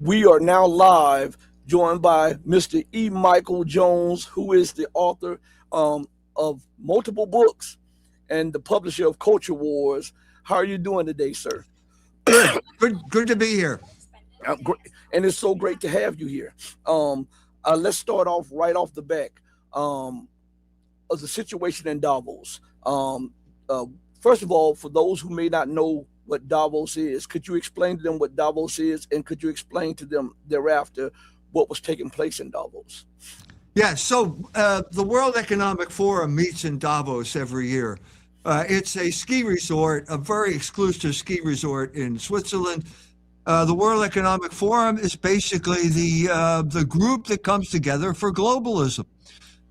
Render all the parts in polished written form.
We are now live, joined by Mr. E. Michael Jones, who is the author of multiple books and the publisher of Culture Wars. How are you doing today, sir? Good to be here. Great. And it's so great to have you here. Um, let's start off right off the back um, of the situation in Davos. Uh, First of all, for those who may not know what Davos is, could you explain to them what Davos is, and could you explain to them thereafter what was taking place in Davos? Yeah, so the World Economic Forum meets in Davos every year. It's a ski resort, a very exclusive ski resort in Switzerland. The World Economic Forum is basically the group that comes together for globalism.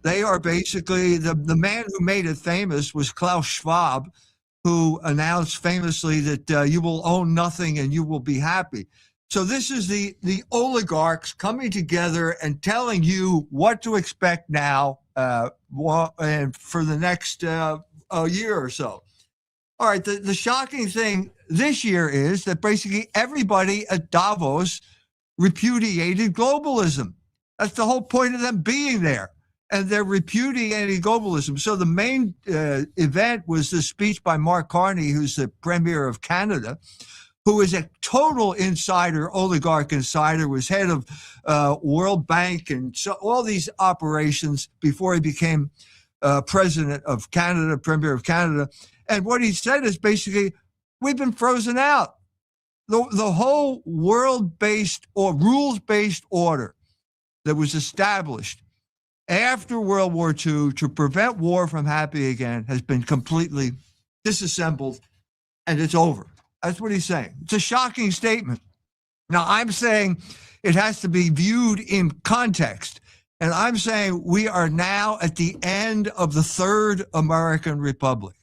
They are basically the man who made it famous was Klaus Schwab, who announced famously that you will own nothing and you will be happy. So this is the oligarchs coming together and telling you what to expect now and for the next a year or so. All right, the shocking thing this year is that basically everybody at Davos repudiated globalism. That's the whole point of them being there. And they're repudiating globalism. So the main event was this speech by Mark Carney, who's the premier of Canada, who is a total insider, oligarch insider, was head of World Bank and so all these operations before he became president of Canada, premier of Canada. And what he said is basically, we've been frozen out. The whole world-based or rules-based order that was established after World War II to prevent war from happening again has been completely disassembled, and it's over. That's what he's saying. It's a shocking statement. Now, I'm saying it has to be viewed in context, and I'm saying we are now at the end of the Third American Republic.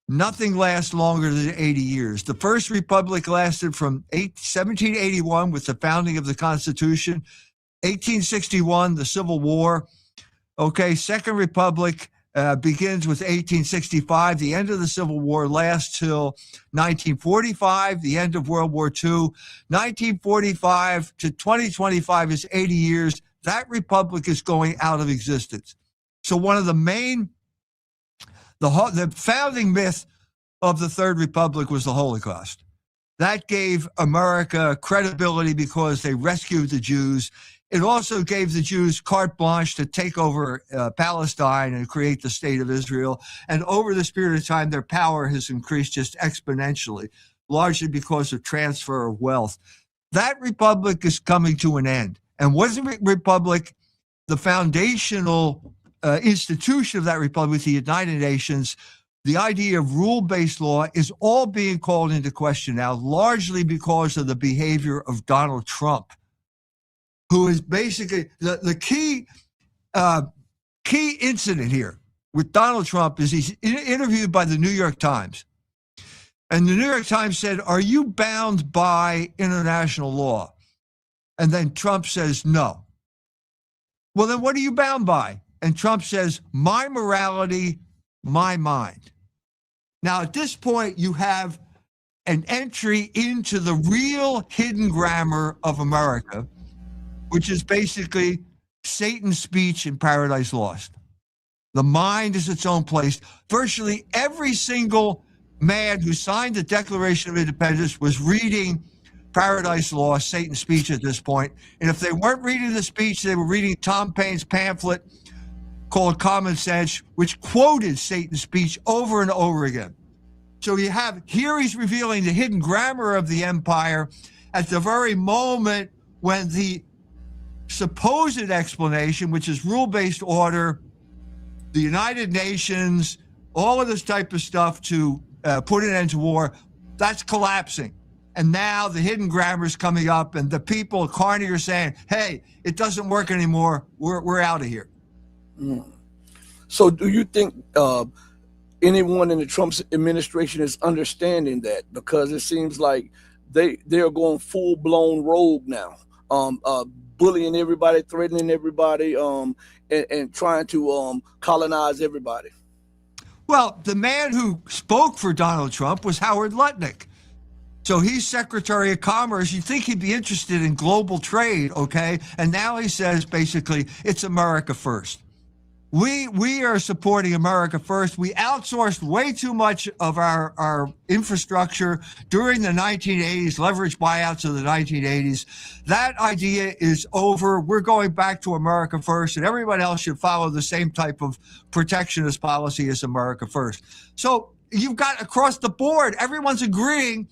Nothing lasts longer than 80 years. The First Republic lasted from 1781 with the founding of the Constitution, 1861, the Civil War. Okay, Second Republic begins with 1865. The end of the Civil War lasts till 1945, the end of World War II. 1945 to 2025 is 80 years. That republic is going out of existence. So one of the main, the founding myth of the Third Republic was the Holocaust. That gave America credibility because they rescued the Jews. It also gave the Jews carte blanche to take over Palestine and create the state of Israel. And over this period of time, their power has increased just exponentially, largely because of transfer of wealth. That republic is coming to an end. And was the republic the foundational institution of that republic, the United Nations? The idea of rule-based law is all being called into question now, largely because of the behavior of Donald Trump, who is basically the key incident here with Donald Trump is he's interviewed by the New York Times. And the New York Times said, "Are you bound by international law?" And then Trump says, "No." Well, then what are you bound by? And Trump says, "My morality, my mind." Now, at this point, you have an entry into the real hidden grammar of America, which is basically Satan's speech in Paradise Lost. The mind is its own place. Virtually every single man who signed the Declaration of Independence was reading Paradise Lost, Satan's speech at this point. And if they weren't reading the speech, they were reading Tom Paine's pamphlet called Common Sense, which quoted Satan's speech over and over again. So you have, here he's revealing the hidden grammar of the empire at the very moment when the supposed explanation, which is rule-based order, the United Nations, all of this type of stuff to put an end to war, that's collapsing. And now the hidden grammar is coming up, and the people, Carney, are saying, "Hey, it doesn't work anymore. We're out of here." Mm. So do you think anyone in the Trump administration is understanding that? Because it seems like they are going full-blown rogue now, bullying everybody, threatening everybody, and trying to colonize everybody. Well, the man who spoke for Donald Trump was Howard Lutnick. So he's Secretary of Commerce. You'd think he'd be interested in global trade, okay? And now he says basically it's America first. We are supporting America first. We outsourced way too much of our infrastructure during the 1980s, leveraged buyouts of the 1980s. That idea is over. We're going back to America first, and everyone else should follow the same type of protectionist policy as America first. So you've got across the board, everyone's agreeing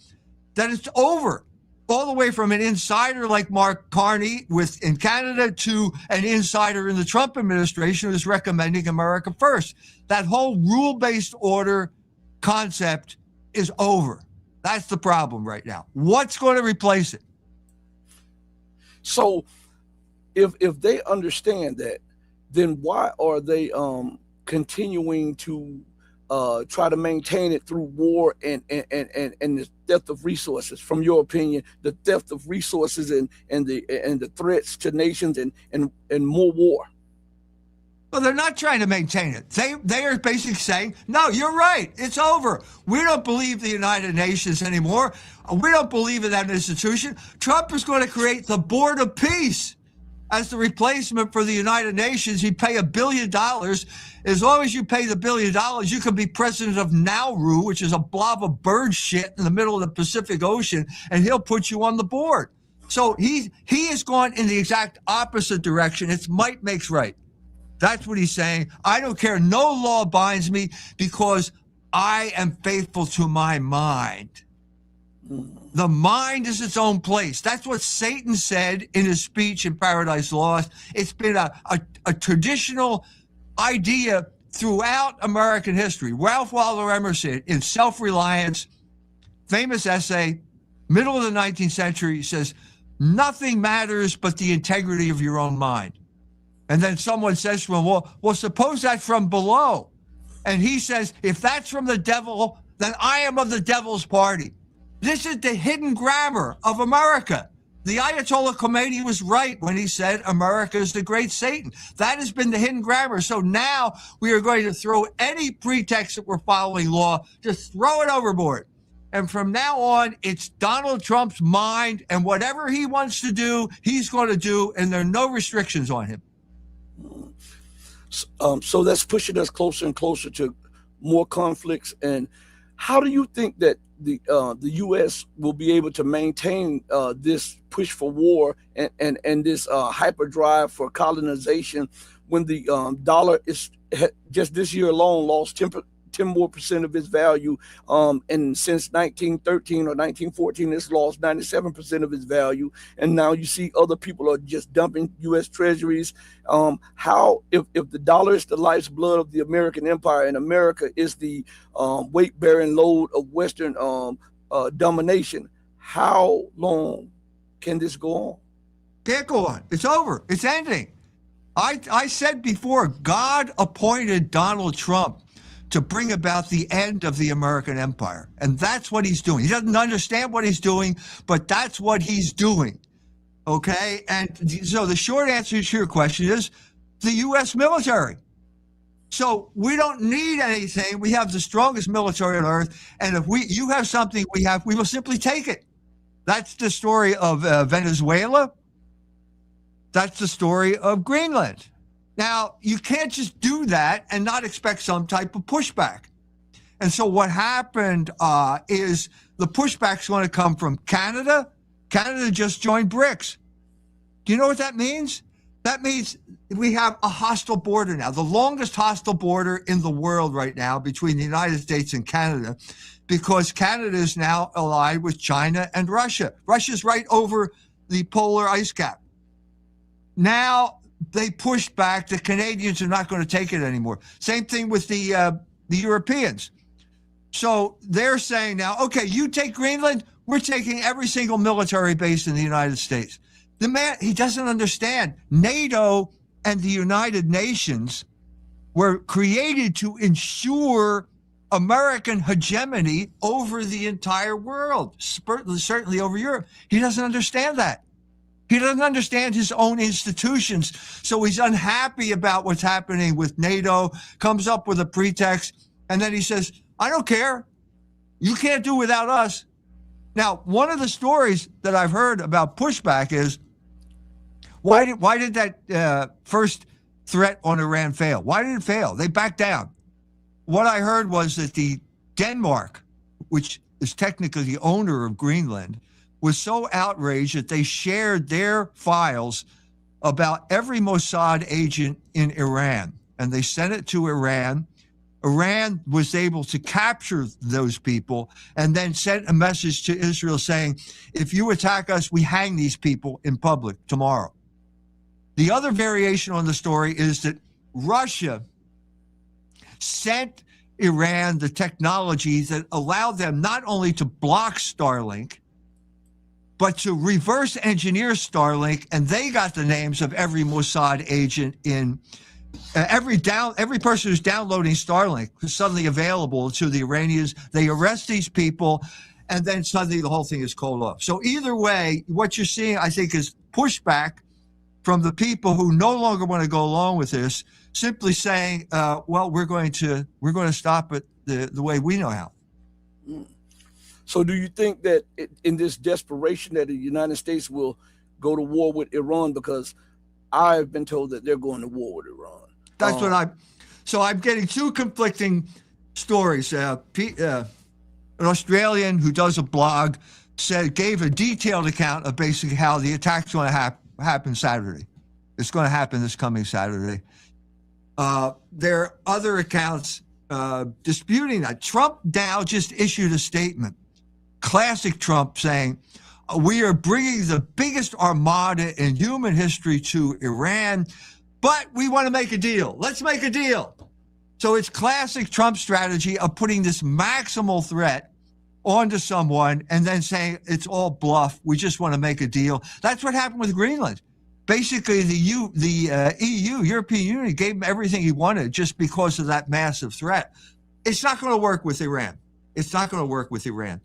that it's over, all the way from an insider like Mark Carney in Canada to an insider in the Trump administration who's recommending America first. That whole rule-based order concept is over. That's the problem right now. What's going to replace it? So if they understand that, then why are they continuing to try to maintain it through war and the theft of resources? From your opinion, the theft of resources and the threats to nations and more war. Well, they're not trying to maintain it. They are basically saying, no, you're right. It's over. We don't believe the United Nations anymore. We don't believe in that institution. Trump is going to create the Board of Peace as the replacement for the United Nations. He'd pay $1 billion. As long as you pay the $1 billion, you can be president of Nauru, which is a blob of bird shit in the middle of the Pacific Ocean, and he'll put you on the board. So he has gone in the exact opposite direction. It's might makes right. That's what he's saying. I don't care. No law binds me because I am faithful to my mind. The mind is its own place. That's what Satan said in his speech in Paradise Lost. It's been a traditional idea throughout American history. Ralph Waldo Emerson, in Self-Reliance, famous essay, middle of the 19th century, says, nothing matters but the integrity of your own mind. And then someone says to him, well, suppose that's from below. And he says, if that's from the devil, then I am of the devil's party. This is the hidden grammar of America. The Ayatollah Khomeini was right when he said America is the great Satan. That has been the hidden grammar. So now we are going to throw any pretext that we're following law, just throw it overboard. And from now on, it's Donald Trump's mind, and whatever he wants to do, he's going to do, and there are no restrictions on him. So that's pushing us closer and closer to more conflicts. And how do you think that the U.S. will be able to maintain this push for war and this hyperdrive for colonization when the dollar is just this year alone lost 10 more percent of its value, and since 1913 or 1914 it's lost 97% of its value, and now you see other people are just dumping U.S. treasuries. How, if the dollar is the life's blood of the American empire and America is the weight-bearing load of Western domination, how long can this go on? Can't go on. It's over. It's ending. I said before, God appointed Donald Trump to bring about the end of the American empire. And that's what he's doing. He doesn't understand what he's doing, but that's what he's doing. Okay? And so the short answer to your question is the U.S. military. So we don't need anything. We have the strongest military on earth. And if you have something we will simply take it. That's the story of Venezuela. That's the story of Greenland. Now, you can't just do that and not expect some type of pushback. And so what happened is the pushback's going to come from Canada. Canada just joined BRICS. Do you know what that means? That means we have a hostile border now, the longest hostile border in the world right now between the United States and Canada, because Canada is now allied with China and Russia. Russia's right over the polar ice cap. Now, they pushed back. The Canadians are not going to take it anymore. Same thing with the Europeans. So they're saying now, okay, you take Greenland, we're taking every single military base in the United States. The man, he doesn't understand. NATO and the United Nations were created to ensure American hegemony over the entire world, certainly over Europe. He doesn't understand that. He doesn't understand his own institutions, so he's unhappy about what's happening with NATO, comes up with a pretext, and then he says, I don't care. You can't do without us. Now, one of the stories that I've heard about pushback is why did that first threat on Iran fail? Why did it fail? They backed down. What I heard was that the Denmark, which is technically the owner of Greenland, was so outraged that they shared their files about every Mossad agent in Iran, and they sent it to Iran. Iran was able to capture those people and then sent a message to Israel saying, if you attack us, we hang these people in public tomorrow. The other variation on the story is that Russia sent Iran the technologies that allowed them not only to block Starlink, but to reverse engineer Starlink, and they got the names of every Mossad agent in every person who's downloading Starlink is suddenly available to the Iranians. They arrest these people, and then suddenly the whole thing is called off. So either way, what you're seeing, I think, is pushback from the people who no longer want to go along with this, simply saying, well, we're going to stop it the way we know how. So do you think that in this desperation that the United States will go to war with Iran? Because I've been told that they're going to war with Iran. That's so I'm getting two conflicting stories. An Australian who does a blog gave a detailed account of basically how the attack's going to happen Saturday. It's going to happen this coming Saturday. There are other accounts disputing that. Trump now just issued a statement, classic Trump, saying, we are bringing the biggest armada in human history to Iran, but we want to make a deal. Let's make a deal. So it's classic Trump strategy of putting this maximal threat onto someone and then saying it's all bluff. We just want to make a deal. That's what happened with Greenland. Basically, the EU, European Union, gave him everything he wanted just because of that massive threat. It's not going to work with Iran. It's not going to work with Iran.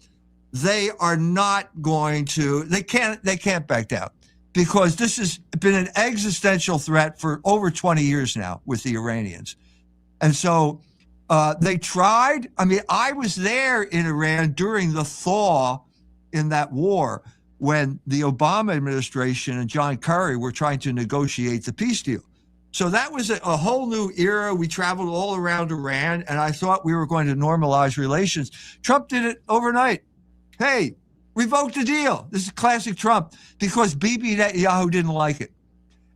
They are not going to. They can't back down because this has been an existential threat for over 20 years now with the Iranians, and so they tried. I mean, I was there in Iran during the thaw in that war, when the Obama administration and John Kerry were trying to negotiate the peace deal. So that was a whole new era. We traveled all around Iran, and I thought we were going to normalize relations. Trump did it overnight. Hey, revoke the deal. This is classic Trump, because Bibi Netanyahu didn't like it.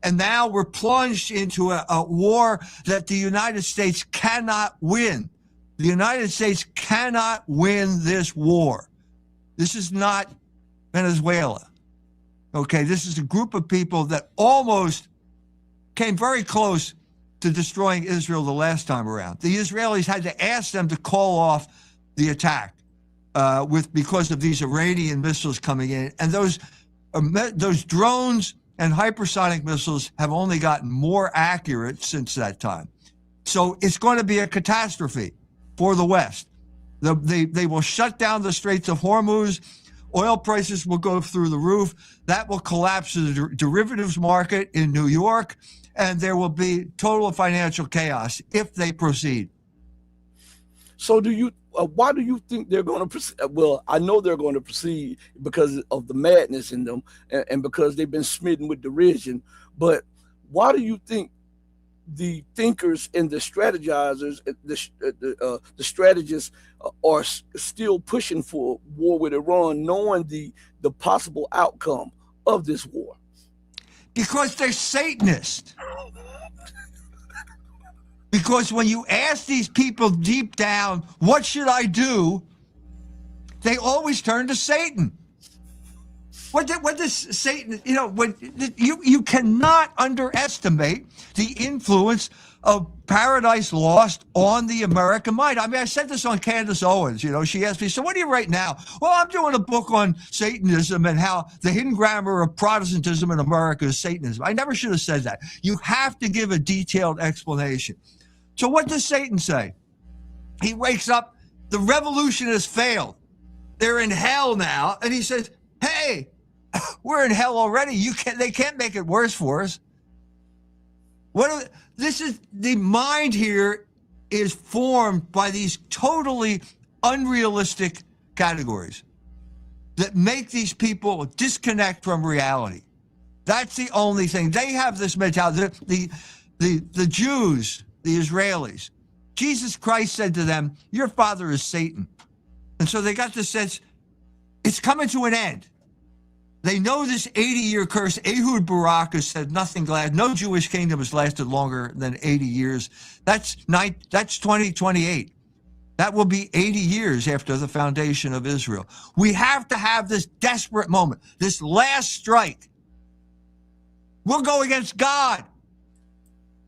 And now we're plunged into a war that the United States cannot win. The United States cannot win this war. This is not Venezuela. Okay, this is a group of people that almost came very close to destroying Israel the last time around. The Israelis had to ask them to call off the attack because of these Iranian missiles coming in. And those drones and hypersonic missiles have only gotten more accurate since that time. So it's going to be a catastrophe for the West. They will shut down the Straits of Hormuz. Oil prices will go through the roof. That will collapse the derivatives market in New York, and there will be total financial chaos if they proceed. So why do you think they're going to proceed? Well, I know they're going to proceed because of the madness in them and because they've been smitten with derision. But why do you think the thinkers and the strategizers, the strategists are still pushing for war with Iran, knowing the possible outcome of this war? Because they're Satanists. Because when you ask these people deep down, what should I do? They always turn to Satan. What does Satan, you cannot underestimate the influence of Paradise Lost on the American mind. I mean, I said this on Candace Owens. She asked me, so what do you write now? Well, I'm doing a book on Satanism and how the hidden grammar of Protestantism in America is Satanism. I never should have said that. You have to give a detailed explanation. So what does Satan say? He wakes up, the revolution has failed. They're in hell now. And he says, hey, we're in hell already. They can't make it worse for us. This is the mind here is formed by these totally unrealistic categories. that make these people disconnect from reality. That's the only thing. They have this mentality. The Jews, the Israelis, Jesus Christ said to them, your father is Satan. And so they got this sense, it's coming to an end. They know this 80-year curse. Ehud Barak has said nothing lasts. No Jewish kingdom has lasted longer than 80 years. That's 2028. That will be 80 years after the foundation of Israel. We have to have this desperate moment, this last strike. We'll go against God.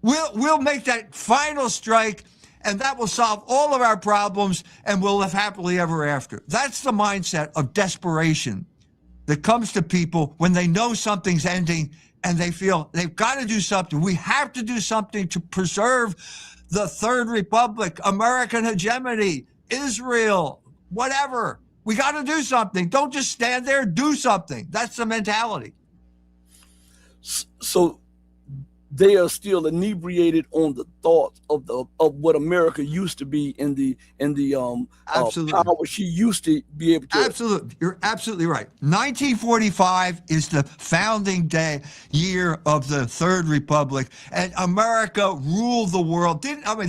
We'll make that final strike, and that will solve all of our problems, and we'll live happily ever after. That's the mindset of desperation that comes to people when they know something's ending and they feel they've got to do something. We have to do something to preserve the Third Republic, American hegemony, Israel, whatever. We got to do something. Don't just stand there, do something. That's the mentality. So they are still inebriated on the thoughts of what America used to be in the power she used to be able to. Absolutely, you're absolutely right. 1945 is the founding day year of the Third Republic, and America ruled the world.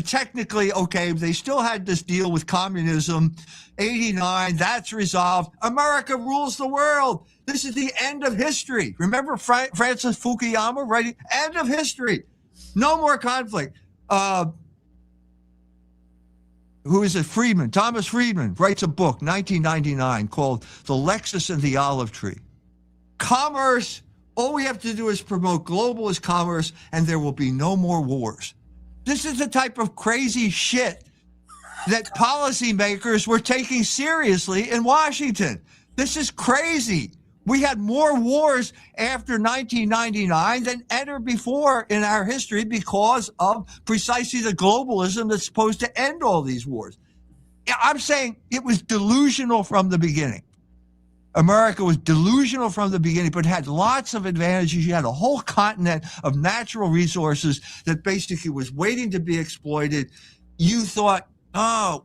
Technically, okay, they still had this deal with communism. 89, that's resolved. America rules the world. This is the end of history. Remember Francis Fukuyama writing, end of history. No more conflict. Who is it? Friedman, Thomas Friedman writes a book, 1999, called The Lexus and the Olive Tree. Commerce, all we have to do is promote globalist commerce and there will be no more wars. This is the type of crazy shit that policymakers were taking seriously in Washington. This is crazy. We had more wars after 1999 than ever before in our history because of precisely the globalism that's supposed to end all these wars. I'm saying it was delusional from the beginning. America was delusional from the beginning, but had lots of advantages. You had a whole continent of natural resources that basically was waiting to be exploited. You thought, oh,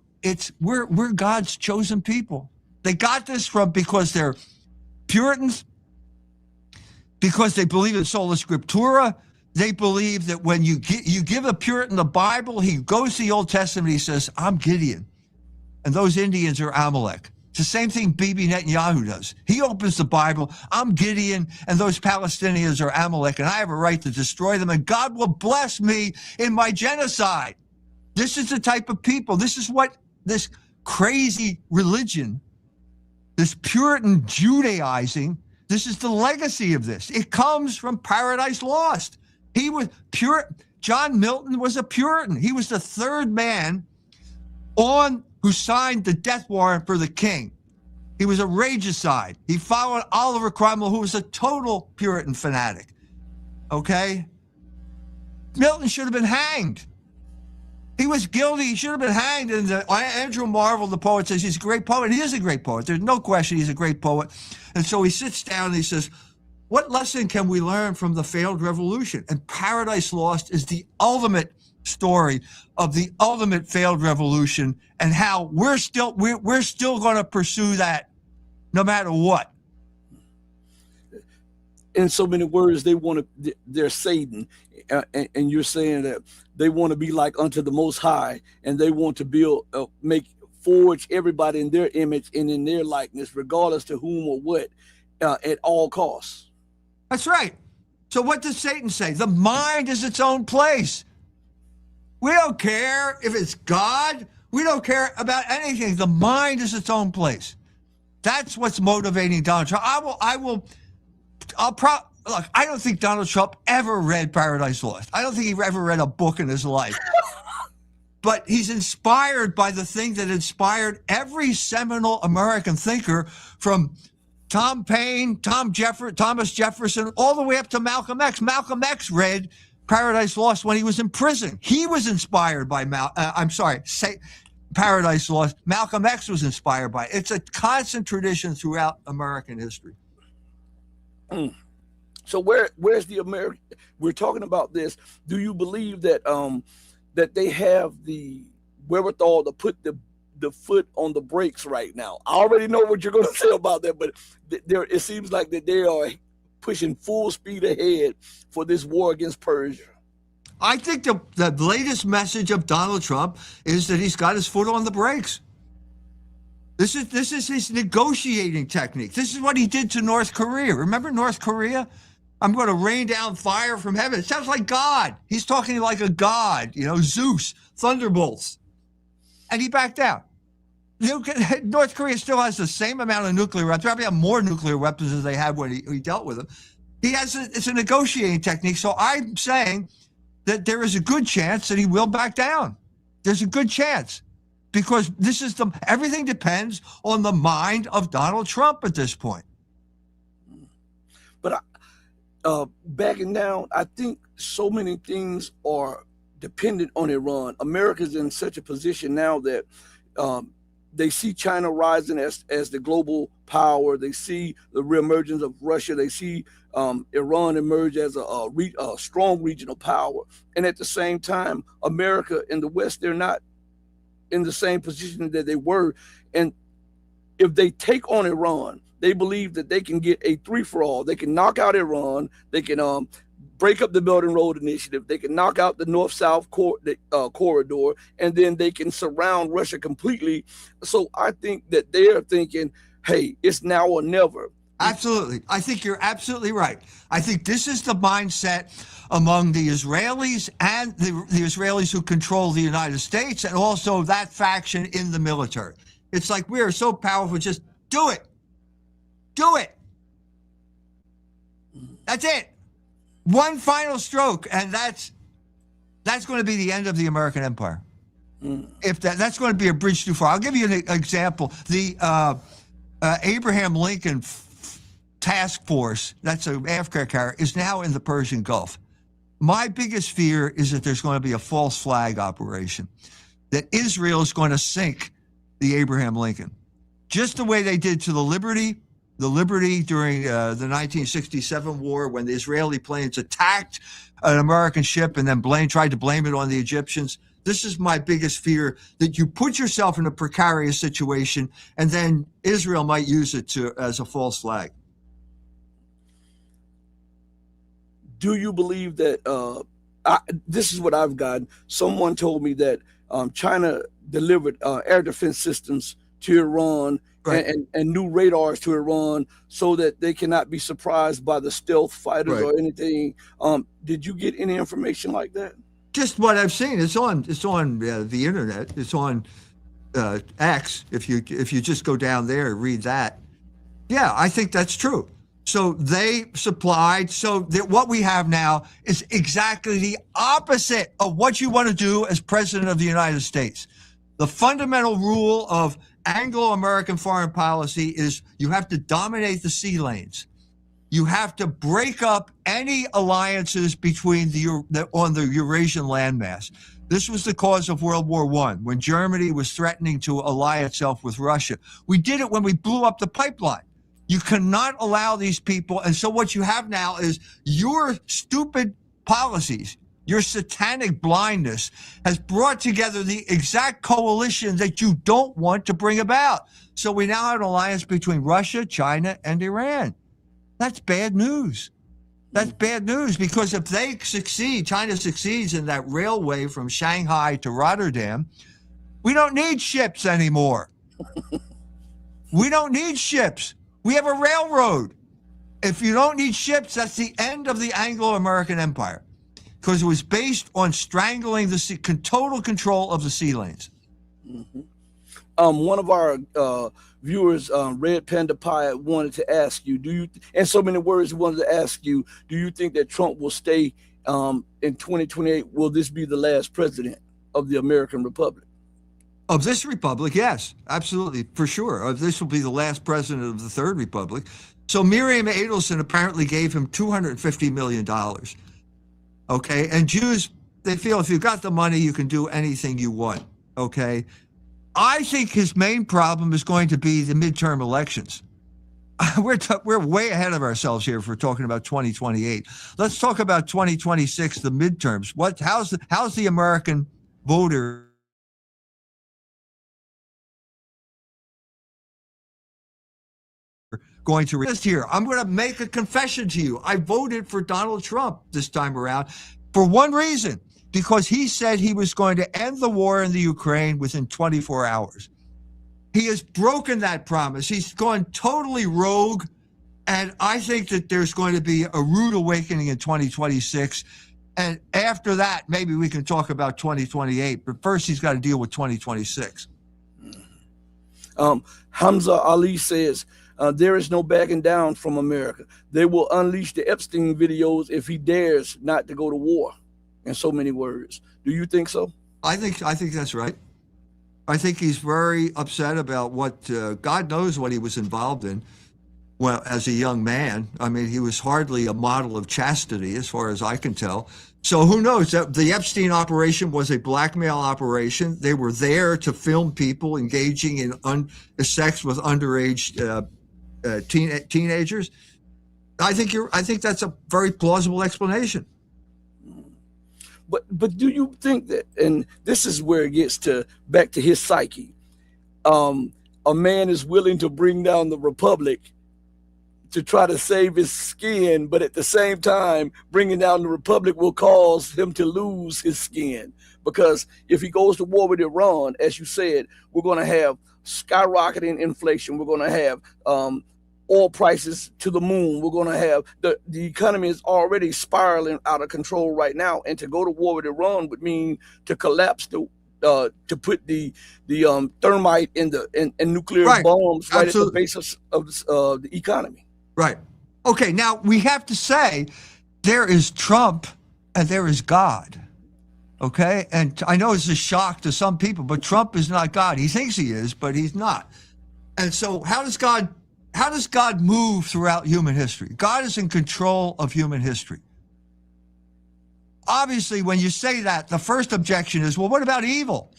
we're God's chosen people. They got this because they're Puritans, because they believe in sola scriptura. They believe that when you give a Puritan the Bible, he goes to the Old Testament, he says, I'm Gideon, and those Indians are Amalek. It's the same thing Bibi Netanyahu does. He opens the Bible, I'm Gideon, and those Palestinians are Amalek, and I have a right to destroy them, and God will bless me in my genocide. This is the type of people. This is what this crazy religion, this Puritan Judaizing, this is the legacy of this. It comes from Paradise Lost. He was John Milton was a Puritan. He was the third man who signed the death warrant for the king. He was a regicide. He followed Oliver Cromwell, who was a total Puritan fanatic. Okay? Milton should have been hanged. He was guilty. He should have been hanged. And Andrew Marvell, the poet, says he's a great poet. He is a great poet. There's no question he's a great poet. And so he sits down and he says, what lesson can we learn from the failed revolution? And Paradise Lost is the ultimate story of the ultimate failed revolution and how we're still going to pursue that no matter what. In so many words, they're Satan. And you're saying that they want to be like unto the Most High, and they want to forge everybody in their image and in their likeness, regardless to whom or what, at all costs. That's right. So what does Satan say? The mind is its own place. We don't care if it's God. We don't care about anything. The mind is its own place. That's what's motivating Donald Trump. Look, I don't think Donald Trump ever read Paradise Lost. I don't think he ever read a book in his life. But he's inspired by the thing that inspired every seminal American thinker, from Tom Paine, Thomas Jefferson, all the way up to Malcolm X. Malcolm X read Paradise Lost when he was in prison. He was inspired by Paradise Lost. Malcolm X was inspired by it. It's a constant tradition throughout American history. So where's the American? We're talking about this. Do you believe that that they have the wherewithal to put the the foot on the brakes right now. I already know what you're going to say about that, but there it seems like that they are pushing full speed ahead for this war against Persia. I think the latest message of Donald Trump is that he's got his foot on the brakes. This is his negotiating technique. This is what he did to North Korea. Remember North Korea? I'm going to rain down fire from heaven. It sounds like God. He's talking like a god, Zeus, thunderbolts. And he backed out. North Korea still has the same amount of nuclear weapons. Probably have more nuclear weapons than they had when he dealt with them. It's a negotiating technique. So I'm saying that there is a good chance that he will back down. There's a good chance because everything depends on the mind of Donald Trump at this point. But backing down, I think so many things are dependent on Iran. America's in such a position now that they see China rising as the global power. They see the reemergence of Russia. They see Iran emerge as a strong regional power. And at the same time, America and the West, they're not in the same position that they were. And if they take on Iran, they believe that they can get a three-for-all. They can knock out Iran. They can break up the Belt and Road Initiative. They can knock out the North-South corridor, and then they can surround Russia completely. So I think that they're thinking, hey, it's now or never. Absolutely. I think you're absolutely right. I think this is the mindset among the Israelis and the Israelis who control the United States and also that faction in the military. It's like we are so powerful, just do it. Do it. That's it. One final stroke, and that's going to be the end of the American empire. If that's going to be a bridge too far. I'll give you an example. The Abraham Lincoln task force, that's an aircraft carrier, is now in the Persian Gulf. My biggest fear is that there's going to be a false flag operation, that Israel is going to sink the Abraham Lincoln, just the way they did to the Liberty during the 1967 war when the Israeli planes attacked an American ship and then tried to blame it on the Egyptians. This is my biggest fear, that you put yourself in a precarious situation and then Israel might use it as a false flag. Do you believe that this is what I've gotten? Someone told me that China delivered air defense systems to Iran, right, and new radars to Iran so that they cannot be surprised by the stealth fighters, right, or anything. Did you get any information like that? Just what I've seen. It's on the internet. It's on X. If you just go down there and read that, yeah, I think that's true. So they supplied. So that what we have now is exactly the opposite of what you want to do as president of the United States. The fundamental rule of Anglo-American foreign policy is you have to dominate the sea lanes. You have to break up any alliances between on the Eurasian landmass. This was the cause of World War I, when Germany was threatening to ally itself with Russia. We did it when we blew up the pipeline. You cannot allow these people. And so what you have now is your stupid policies, your satanic blindness has brought together the exact coalition that you don't want to bring about. So we now have an alliance between Russia, China, and Iran. That's bad news. That's bad news, because if they succeed, China succeeds in that railway from Shanghai to Rotterdam, we don't need ships anymore. We don't need ships. We have a railroad. If you don't need ships, that's the end of the Anglo-American Empire, because it was based on strangling the sea, total control of the sea lanes. Mm-hmm. One of our viewers, Red Panda Pie, wanted to ask you, in so many words, wanted to ask you, do you think that Trump will stay in 2028? Will this be the last president of the American Republic? Of this republic, yes, absolutely, for sure. This will be the last president of the Third Republic. So Miriam Adelson apparently gave him $250 million. Okay, and Jews, they feel if you've got the money, you can do anything you want. Okay, I think his main problem is going to be the midterm elections. We're way ahead of ourselves here if we're talking about 2028. Let's talk about 2026, the midterms. How's the American voter going to resist here. I'm going to make a confession to you. I voted for Donald Trump this time around for one reason, because he said he was going to end the war in the Ukraine within 24 hours. He has broken that promise. He's gone totally rogue. And I think that there's going to be a rude awakening in 2026. And after that, maybe we can talk about 2028. But first, he's got to deal with 2026. Hamza Ali says, there is no backing down from America. They will unleash the Epstein videos if he dares not to go to war, in so many words. Do you think so? I think that's right. I think he's very upset about what, God knows what he was involved in. Well, as a young man, I mean, he was hardly a model of chastity, as far as I can tell. So who knows? The Epstein operation was a blackmail operation. They were there to film people engaging in sex with underage teenagers. I think that's a very plausible explanation. But do you think that, and this is where it gets back to his psyche, a man is willing to bring down the republic to try to save his skin, but at the same time, bringing down the republic will cause him to lose his skin. Because if he goes to war with Iran, as you said, we're going to have skyrocketing inflation. We're going to have oil prices to the moon. We're going to have the economy is already spiraling out of control right now. And to go to war with Iran would mean to collapse to put the thermite and nuclear bombs right at the base of the economy. Right. Okay. Now we have to say there is Trump and there is God. Okay. And I know it's a shock to some people, but Trump is not God. He thinks he is, but he's not. And so how does God move throughout human history? God is in control of human history. Obviously, when you say that, the first objection is, well, what about evil?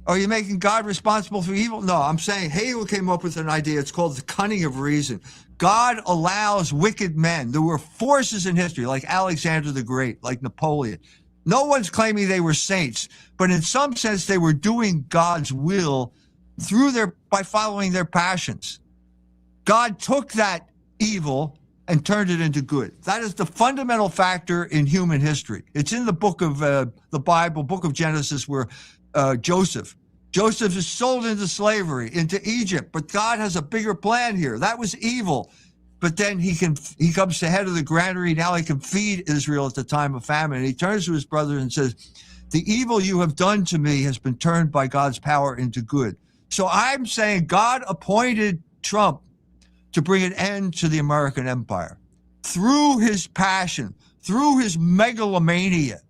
Are you making God responsible for evil? No, I'm saying Hegel came up with an idea. It's called the cunning of reason. God allows wicked men. There were forces in history like Alexander the Great, like Napoleon. No one's claiming they were saints, but in some sense, they were doing God's will by following their passions. God took that evil and turned it into good. That is the fundamental factor in human history. It's in the book of the Bible, book of Genesis, where Joseph is sold into slavery, into Egypt, but God has a bigger plan here. That was evil. But then he comes to head of the granary. Now he can feed Israel at the time of famine. And he turns to his brother and says, the evil you have done to me has been turned by God's power into good. So I'm saying God appointed Trump to bring an end to the American empire through his passion, through his megalomania,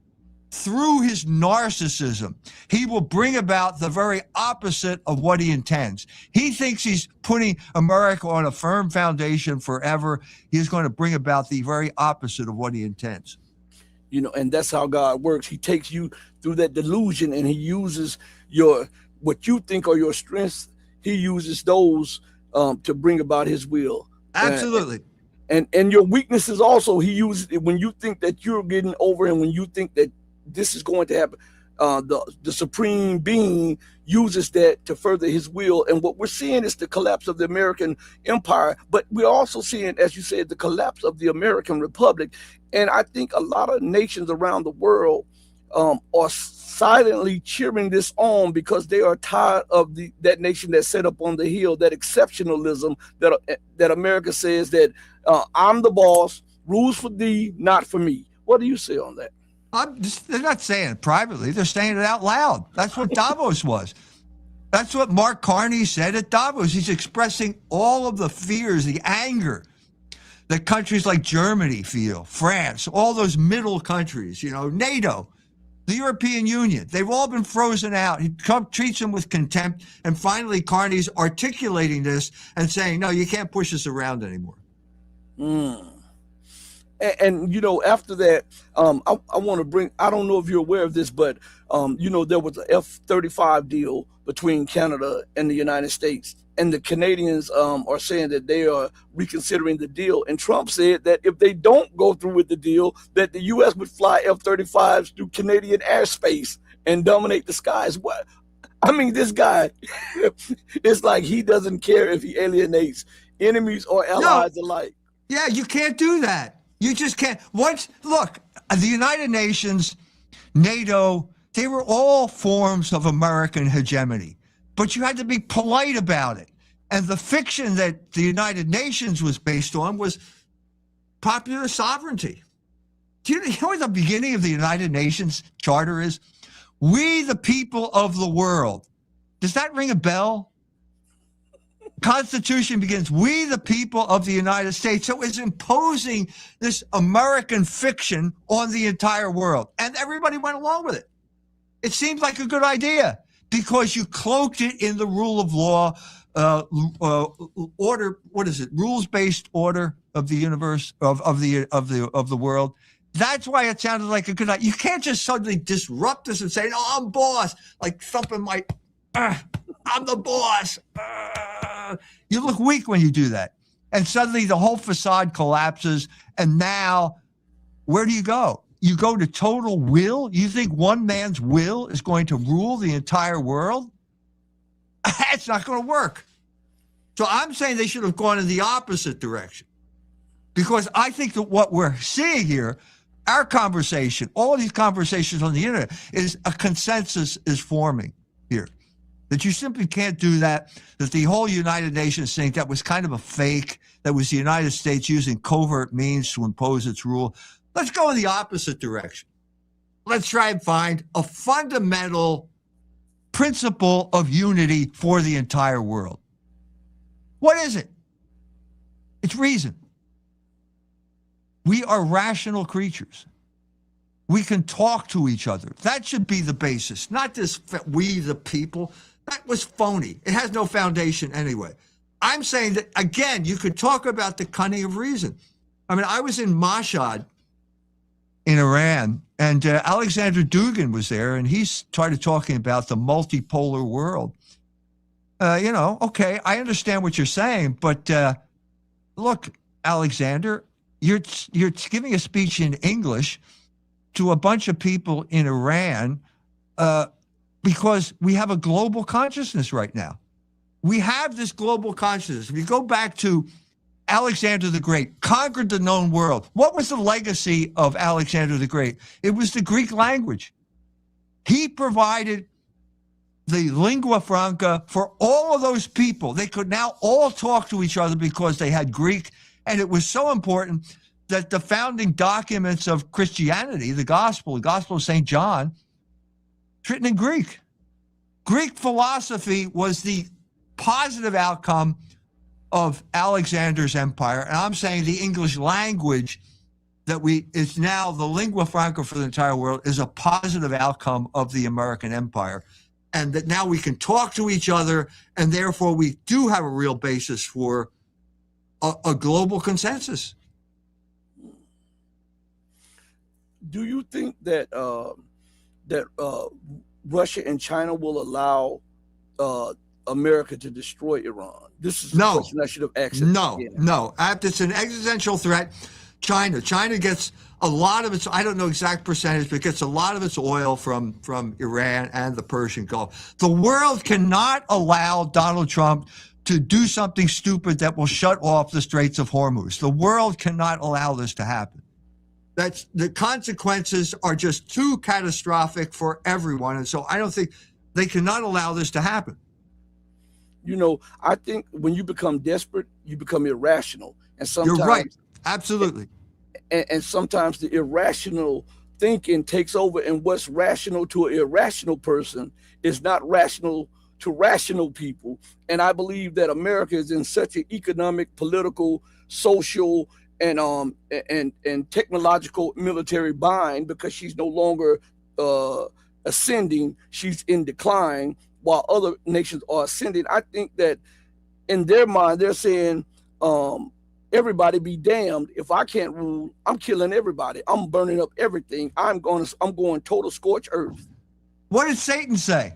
through his narcissism. He will bring about the very opposite of what he intends. He thinks he's putting America on a firm foundation forever. He's going to bring about the very opposite of what he intends. And that's how God works. He takes you through that delusion, and he uses what you think are your strengths. He uses those to bring about his will. Absolutely. And your weaknesses also, he uses it when you think that you're getting over him, when you think that this is going to happen. The supreme being uses that to further his will. And what we're seeing is the collapse of the American empire, but we're also seeing, as you said, the collapse of the American republic. And I think a lot of nations around the world are silently cheering this on because they are tired of that nation that set up on the hill, that exceptionalism that America says that I'm the boss, rules for thee, not for me. What do you say on that? They're not saying it privately. They're saying it out loud. That's what Davos was. That's what Mark Carney said at Davos. He's expressing all of the fears, the anger that countries like Germany feel, France, all those middle countries, NATO, the European Union. They've all been frozen out. He treats them with contempt. And finally, Carney's articulating this and saying, no, you can't push us around anymore. And after that, I want to bring, I don't know if you're aware of this, but, there was an F-35 deal between Canada and the United States. And the Canadians are saying that they are reconsidering the deal. And Trump said that if they don't go through with the deal, that the U.S. would fly F-35s through Canadian airspace and dominate the skies. What? I mean, this guy, it's like he doesn't care if he alienates enemies or No, allies alike. yeah, you can't do that. You just can't. Once, look, the United Nations, NATO, they were all forms of American hegemony, but you had to be polite about it. And the fiction that the United Nations was based on was popular sovereignty. Do you know what the beginning of the United Nations Charter is? We, the people of the world. Does that ring a bell? Constitution begins, we, the people of the United States. So it's imposing this American fiction on the entire world. And everybody went along with it. It seemed like a good idea because you cloaked it in the rule of law, order. What is it? Rules-based order of the universe, of the world. That's why it sounded like a good idea. You can't just suddenly disrupt this and say, "No, I'm boss." Like something might, I'm the boss. You look weak when you do that. And suddenly the whole facade collapses. And now, where do you go? You go to total will? You think one man's will is going to rule the entire world? It's not going to work. So I'm saying they should have gone in the opposite direction. Because I think that what we're seeing here, our conversation, all of these conversations on the internet, is a consensus is forming here. That you simply can't do that, that the whole United Nations thing, that was kind of a fake, that was the United States using covert means to impose its rule. Let's go in the opposite direction. Let's try and find a fundamental principle of unity for the entire world. What is it? It's reason. We are rational creatures. We can talk to each other. That should be the basis, not this we the people. That was phony. It has no foundation anyway. I'm saying that, again, you could talk about the cunning of reason. I mean, I was in Mashhad in Iran, and Alexander Dugin was there, and he started talking about the multipolar world. Okay, I understand what you're saying, but look, Alexander, you're giving a speech in English to a bunch of people in Iran because we have a global consciousness right now. We have this global consciousness. If you go back to Alexander the Great, conquered the known world. What was the legacy of Alexander the Great? It was the Greek language. He provided the lingua franca for all of those people. They could now all talk to each other because they had Greek. And it was so important that the founding documents of Christianity, the gospel of St. John, it's written in Greek. Greek philosophy was the positive outcome of Alexander's empire. And I'm saying the English language is now the lingua franca for the entire world is a positive outcome of the American empire. And that now we can talk to each other, and therefore we do have a real basis for a global consensus. Do you think that Russia and China will allow America to destroy Iran? This is a question I should have asked. No. It's an existential threat. China gets a lot of its, I don't know exact percentage, but gets a lot of its oil from Iran and the Persian Gulf. The world cannot allow Donald Trump to do something stupid that will shut off the Straits of Hormuz. The world cannot allow this to happen. The consequences are just too catastrophic for everyone. And so I don't think they cannot allow this to happen. I think when you become desperate, you become irrational. And sometimes you're right. Absolutely. And sometimes the irrational thinking takes over, and what's rational to an irrational person is not rational to rational people. And I believe that America is in such an economic, political, social, and technological military bind because she's no longer ascending, she's in decline, while other nations are ascending. I think that in their mind, they're saying, everybody be damned. If I can't rule, I'm killing everybody. I'm burning up everything. I'm going total scorch earth. What did Satan say?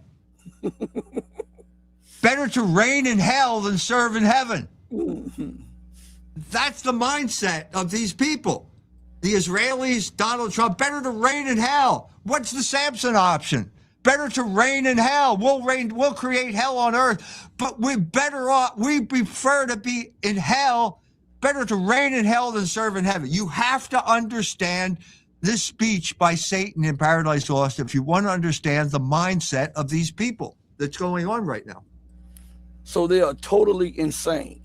Better to reign in hell than serve in heaven. Mm-hmm. That's the mindset of these people. The Israelis, Donald Trump, better to reign in hell. What's the Samson option? Better to reign in hell. We'll create hell on earth, but we prefer to be in hell. Better to reign in hell than serve in heaven. You have to understand this speech by Satan in Paradise Lost if you want to understand the mindset of these people that's going on right now. So they are totally insane.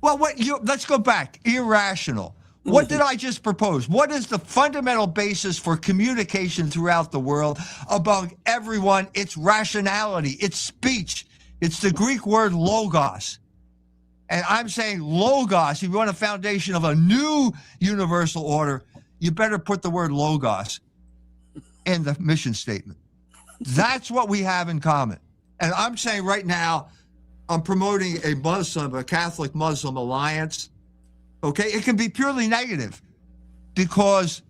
Well, let's go back. Irrational. What did I just propose? What is the fundamental basis for communication throughout the world among everyone? It's rationality. It's speech. It's the Greek word logos. And I'm saying logos, if you want a foundation of a new universal order, you better put the word logos in the mission statement. That's what we have in common. And I'm saying right now, I'm promoting a Catholic Muslim alliance. Okay, it can be purely negative because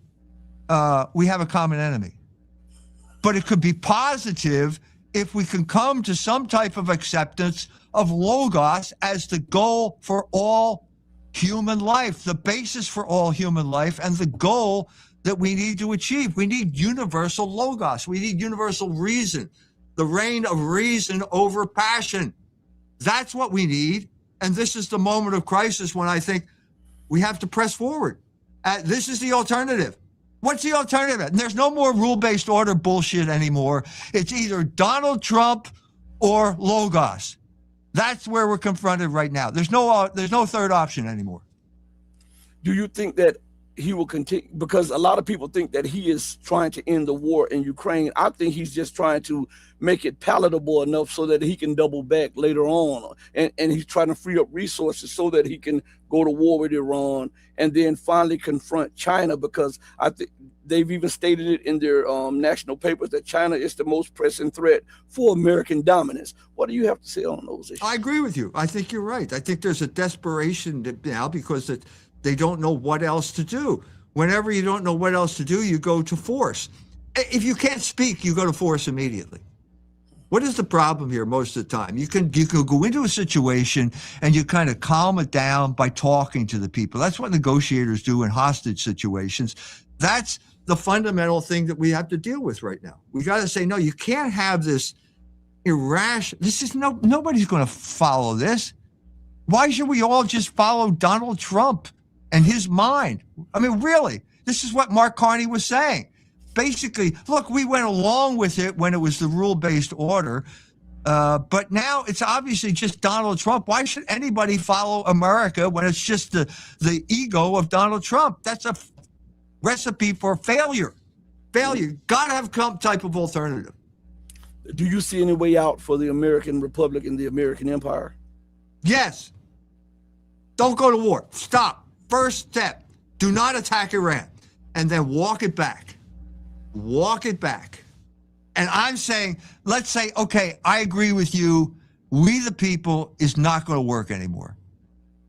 we have a common enemy. But it could be positive if we can come to some type of acceptance of logos as the goal for all human life, the basis for all human life, and the goal that we need to achieve. We need universal logos. We need universal reason, the reign of reason over passion. That's what we need. And this is the moment of crisis when I think we have to press forward. This is the alternative. What's the alternative? And there's no more rule-based order bullshit anymore. It's either Donald Trump or logos. That's where we're confronted right now. There's no third option anymore. Do you think that he will continue? Because a lot of people think that he is trying to end the war in Ukraine. I think he's just trying to make it palatable enough so that he can double back later on. And he's trying to free up resources so that he can go to war with Iran and then finally confront China, because I think they've even stated it in their national papers that China is the most pressing threat for American dominance. What do you have to say on those issues? I agree with you. I think you're right. I think there's a desperation now because they don't know what else to do. Whenever you don't know what else to do, you go to force. If you can't speak, you go to force immediately. What is the problem here most of the time? You can go into a situation and you kind of calm it down by talking to the people. That's what negotiators do in hostage situations. That's the fundamental thing that we have to deal with right now. We got to say, no, you can't have this irrational. Nobody's going to follow this. Why should we all just follow Donald Trump and his mind? I mean, really, this is what Mark Carney was saying. Basically, look, we went along with it when it was the rule-based order, but now it's obviously just Donald Trump. Why should anybody follow America when it's just the ego of Donald Trump? That's a recipe for failure. Got to have some type of alternative. Do you see any way out for the American Republic and the American Empire? Yes. Don't go to war. Stop. First step, do not attack Iran, and then walk it back. Walk it back. And I'm saying, let's say, okay, I agree with you. We the people is not going to work anymore.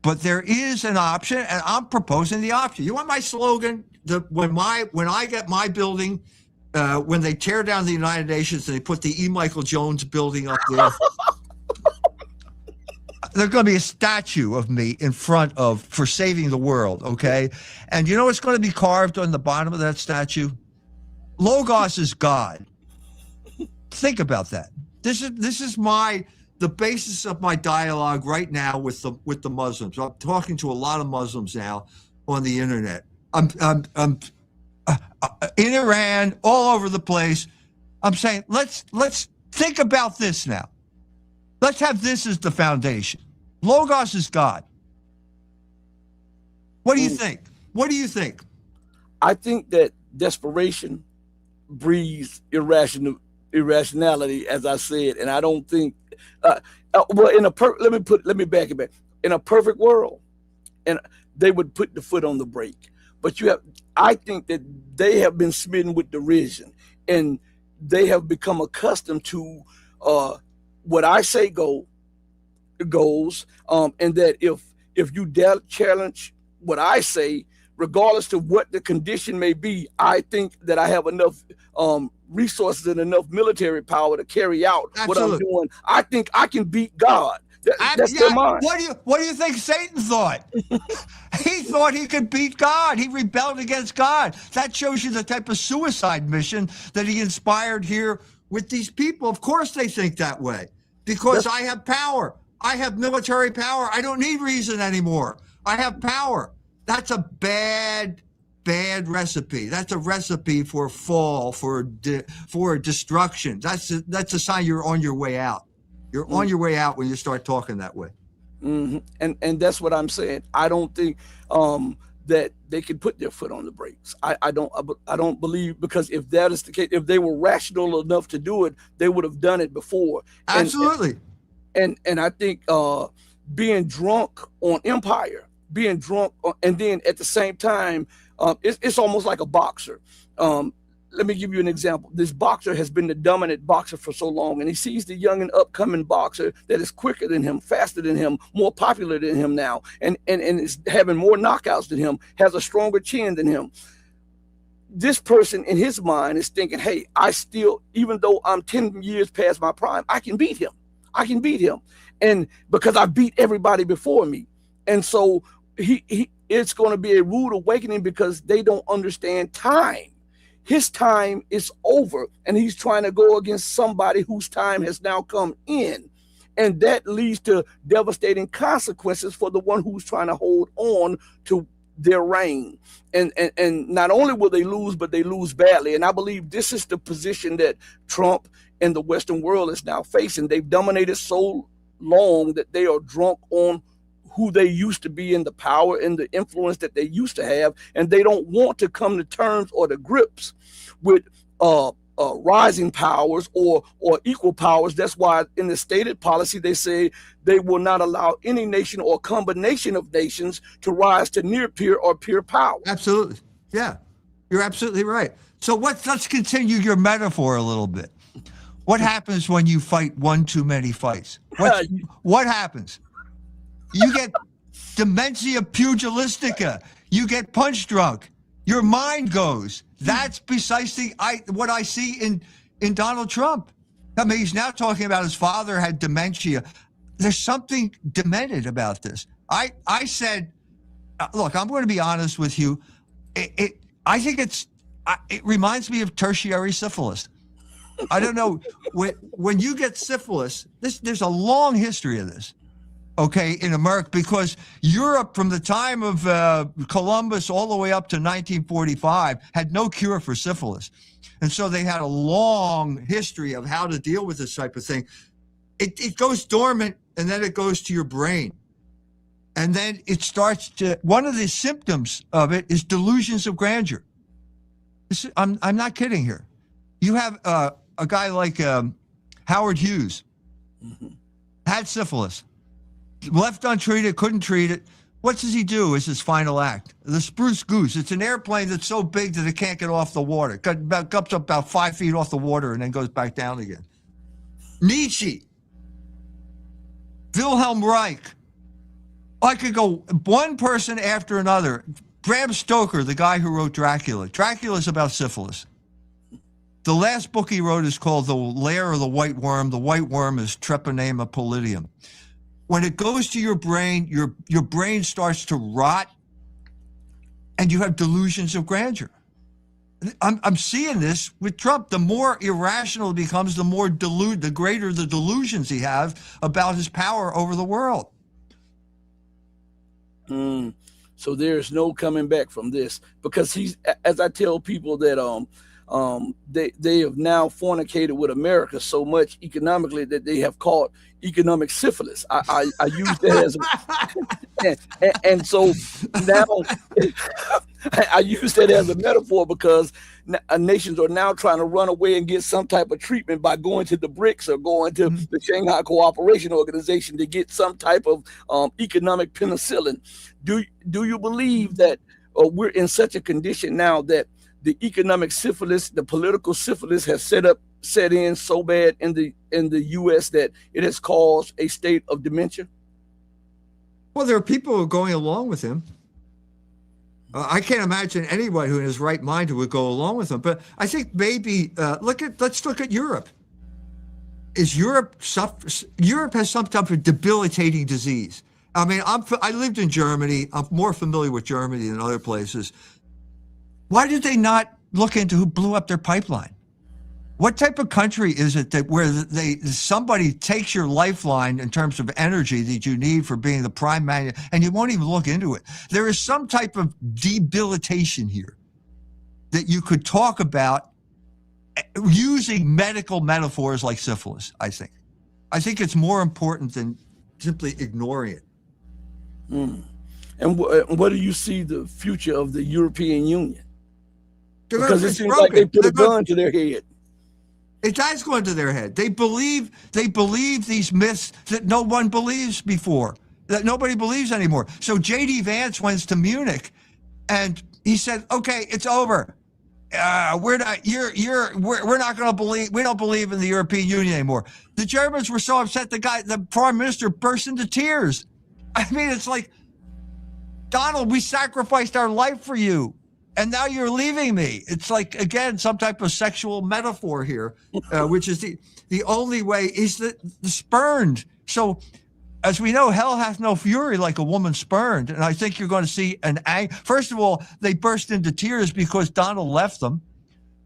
But there is an option, and I'm proposing the option. You want my slogan? When I get my building, when they tear down the United Nations and they put the E. Michael Jones building up there, there's going to be a statue of me in front of for saving the world, okay? And you know what's going to be carved on the bottom of that statue? Logos is God. Think about that. This is the basis of my dialogue right now with the Muslims. I'm talking to a lot of Muslims now on the internet. I'm in Iran, all over the place. I'm saying let's think about this now. Let's have this as the foundation. Logos is God. What do you think? What do you think? I think that desperation breeds irrationality, as I said, and I don't think. Let me back it back. In a perfect world, and they would put the foot on the brake. But I think that they have been smitten with derision, and they have become accustomed to what I say goes, and that if you dare challenge what I say, regardless of what the condition may be, I think that I have enough resources and enough military power to carry out what I'm doing. I think I can beat God. That's their mind. What do you think Satan thought? He thought he could beat God. He rebelled against God. That shows you the type of suicide mission that he inspired here with these people. Of course they think that way because I have power. I have military power. I don't need reason anymore. I have power. That's a bad recipe. That's a recipe for fall, for destruction. That's a sign you're on your way out. You're on your way out when you start talking that way. Mm-hmm. And that's what I'm saying. I don't think that they can put their foot on the brakes. I don't believe, because if that is the case, if they were rational enough to do it, they would have done it before. Absolutely. And I think being drunk on empire, being drunk and then at the same time, it's almost like a boxer. Let me give you an example. This boxer has been the dominant boxer for so long, and he sees the young and upcoming boxer that is quicker than him, faster than him, more popular than him now, and is having more knockouts than him, has a stronger chin than him. This person in his mind is thinking, hey, I still, even though I'm 10 years past my prime, I can beat him. I can beat him. And because I beat everybody before me. And so it's going to be a rude awakening because they don't understand time. His time is over, and he's trying to go against somebody whose time has now come in. And that leads to devastating consequences for the one who's trying to hold on to their reign. And not only will they lose, but they lose badly. And I believe this is the position that Trump and the Western world is now facing. They've dominated so long that they are drunk on who they used to be and the power and the influence that they used to have, and they don't want to come to terms or to grips with rising powers or equal powers. That's why in the stated policy they say they will not allow any nation or combination of nations to rise to near peer or peer power. Absolutely. Yeah, you're absolutely right. So let's continue your metaphor a little bit. What happens when you fight one too many fights? What happens? You get dementia pugilistica. You get punch drunk. Your mind goes. That's precisely what I see in Donald Trump. I mean, he's now talking about his father had dementia. There's something demented about this. I said, look, I'm going to be honest with you. I think it reminds me of tertiary syphilis. I don't know. When you get syphilis, there's a long history of this. Okay, in America, because Europe from the time of Columbus all the way up to 1945 had no cure for syphilis. And so they had a long history of how to deal with this type of thing. It goes dormant, and then it goes to your brain. And then it starts to, one of the symptoms of it is delusions of grandeur. I'm not kidding here. You have a guy like Howard Hughes, had syphilis. Left untreated, couldn't treat it. What does he do as his final act? The Spruce Goose. It's an airplane that's so big that it can't get off the water. Comes up about 5 feet off the water and then goes back down again. Nietzsche. Wilhelm Reich. I could go one person after another. Bram Stoker, the guy who wrote Dracula. Dracula's about syphilis. The last book he wrote is called The Lair of the White Worm. The white worm is Treponema pallidum. When it goes to your brain, your brain starts to rot, and you have delusions of grandeur. I'm seeing this with Trump. The more irrational it becomes, the greater the delusions he has about his power over the world. So there's no coming back from this, because he's, as I tell people that they have now fornicated with America so much economically that they have caught economic syphilis. I use that as and so now I use that as a metaphor, because nations are now trying to run away and get some type of treatment by going to the BRICS or going to the Shanghai Cooperation Organization to get some type of economic penicillin. Do you believe that we're in such a condition now that the economic syphilis, the political syphilis, has set in so bad in the U.S. that it has caused a state of dementia? Well, there are people who are going along with him. I can't imagine anyone who in his right mind who would go along with him. But I think maybe let's look at Europe. Europe has some type of debilitating disease. I mean, I lived in Germany. I'm more familiar with Germany than other places. Why did they not look into who blew up their pipeline? What type of country is it that where somebody takes your lifeline in terms of energy that you need for being the prime man, and you won't even look into it? There is some type of debilitation here that you could talk about using medical metaphors like syphilis. I think it's more important than simply ignoring it. And what do you see the future of the European Union? Because it It's seems like they broken. put a gun to their head. It has gone to their head. They believe these myths that no one believes before, that nobody believes anymore. So J.D. Vance went to Munich, and he said, "Okay, it's over. We're not. We're not going to believe. We don't believe in the European Union anymore." The Germans were so upset. The prime minister, burst into tears. I mean, it's like, Donald, we sacrificed our life for you, and now you're leaving me. It's like, again, some type of sexual metaphor here, which is the only way is the spurned. So, as we know, hell hath no fury like a woman spurned. And I think you're going to see first of all, they burst into tears because Donald left them.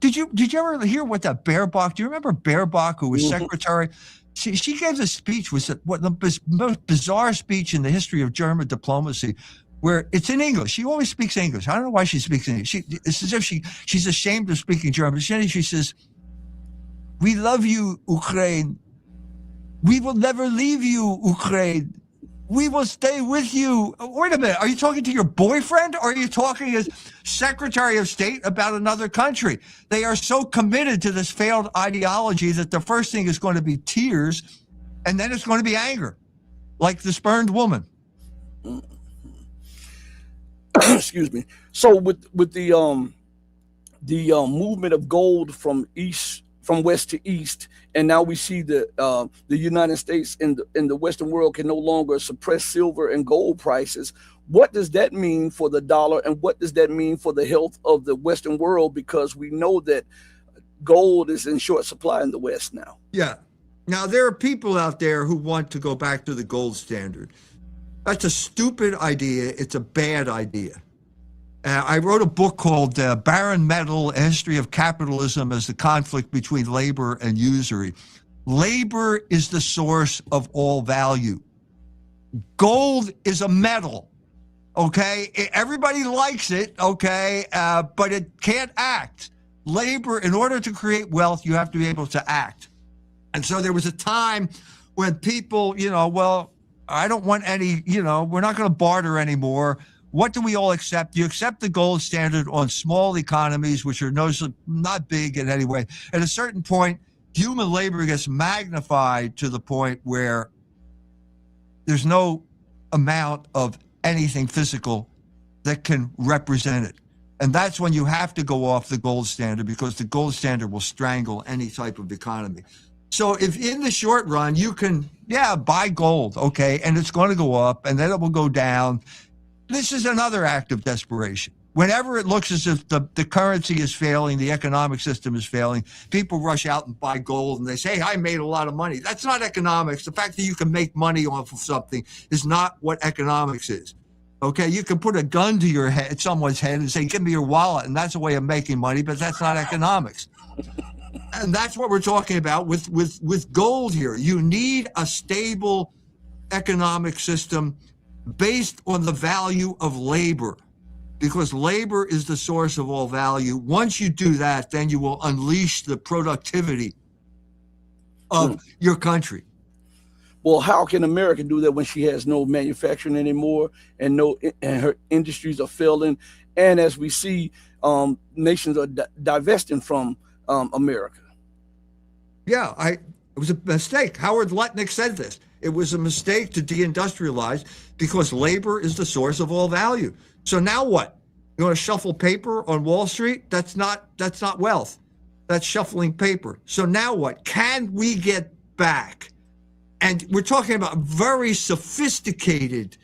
Did you ever hear what that Baerbock? Do you remember Baerbock, who was secretary? She gave a speech, was what the most bizarre speech in the history of German diplomacy, where it's in English. She always speaks English. I don't know why she speaks English. It's as if she's ashamed of speaking German. She says, "We love you, Ukraine. We will never leave you, Ukraine. We will stay with you." Wait a minute. Are you talking to your boyfriend, or are you talking as Secretary of State about another country? They are so committed to this failed ideology that the first thing is going to be tears, and then it's going to be anger, like the spurned woman. Excuse me. So with the movement of gold from west to east, and now we see the United States in the Western world can no longer suppress silver and gold prices. What does that mean for the dollar, and what does that mean for the health of the Western world? Because we know that gold is in short supply in the West now. Yeah. Now, there are people out there who want to go back to the gold standard. That's a stupid idea. It's a bad idea. I wrote a book called Barren Metal, A History of Capitalism as the Conflict Between Labor and Usury. Labor is the source of all value. Gold is a metal, okay? Everybody likes it, okay, but it can't act. Labor, in order to create wealth, you have to be able to act. And so there was a time when people, well, I don't want any, we're not going to barter anymore. What do we all accept? You accept the gold standard on small economies, which are not big in any way. At a certain point, human labor gets magnified to the point where there's no amount of anything physical that can represent it. And that's when you have to go off the gold standard, because the gold standard will strangle any type of economy. So if in the short run you can, buy gold, okay, and it's going to go up and then it will go down, this is another act of desperation. Whenever it looks as if the currency is failing, the economic system is failing, people rush out and buy gold and they say, I made a lot of money. That's not economics. The fact that you can make money off of something is not what economics is. Okay, you can put a gun to your head, someone's head, and say, give me your wallet, and that's a way of making money, but that's not economics. And that's what we're talking about with gold here. You need a stable economic system based on the value of labor, because labor is the source of all value. Once you do that, then you will unleash the productivity of your country. Well, how can America do that when she has no manufacturing anymore, and her industries are failing, and as we see, nations are divesting from America? Yeah, it was a mistake. Howard Lutnick said this. It was a mistake to deindustrialize because labor is the source of all value. So now what? You want to shuffle paper on Wall Street? That's not wealth. That's shuffling paper. So now what? Can we get back? And we're talking about very sophisticated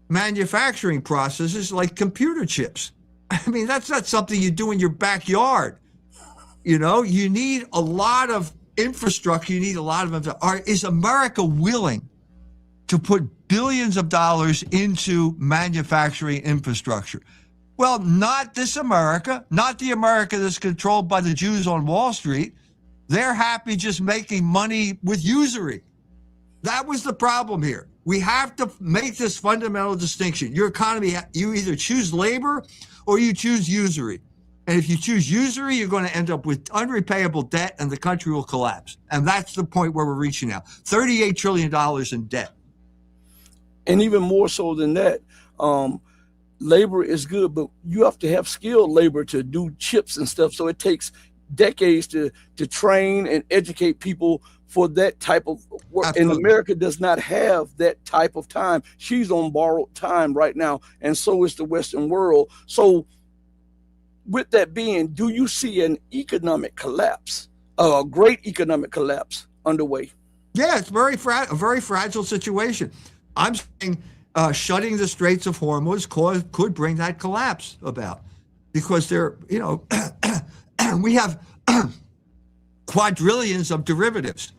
manufacturing processes like computer chips. I mean, that's not something you do in your backyard. You need a lot of infrastructure. You need a lot of. Is America willing to put billions of dollars into manufacturing infrastructure? Well, not this America, not the America that's controlled by the Jews on Wall Street. They're happy just making money with usury. That was the problem here. We have to make this fundamental distinction. Your economy, you either choose labor or you choose usury. And if you choose usury, you're going to end up with unrepayable debt and the country will collapse. And that's the point where we're reaching now. $38 trillion in debt. And even more so than that, labor is good, but you have to have skilled labor to do chips and stuff. So it takes decades to train and educate people for that type of work. Absolutely. And America does not have that type of time. She's on borrowed time right now, and so is the Western world. So with that being, do you see an economic collapse, a great economic collapse underway? Yeah, it's a very fragile situation. I'm saying shutting the Straits of Hormuz could bring that collapse about, because we have quadrillions of derivatives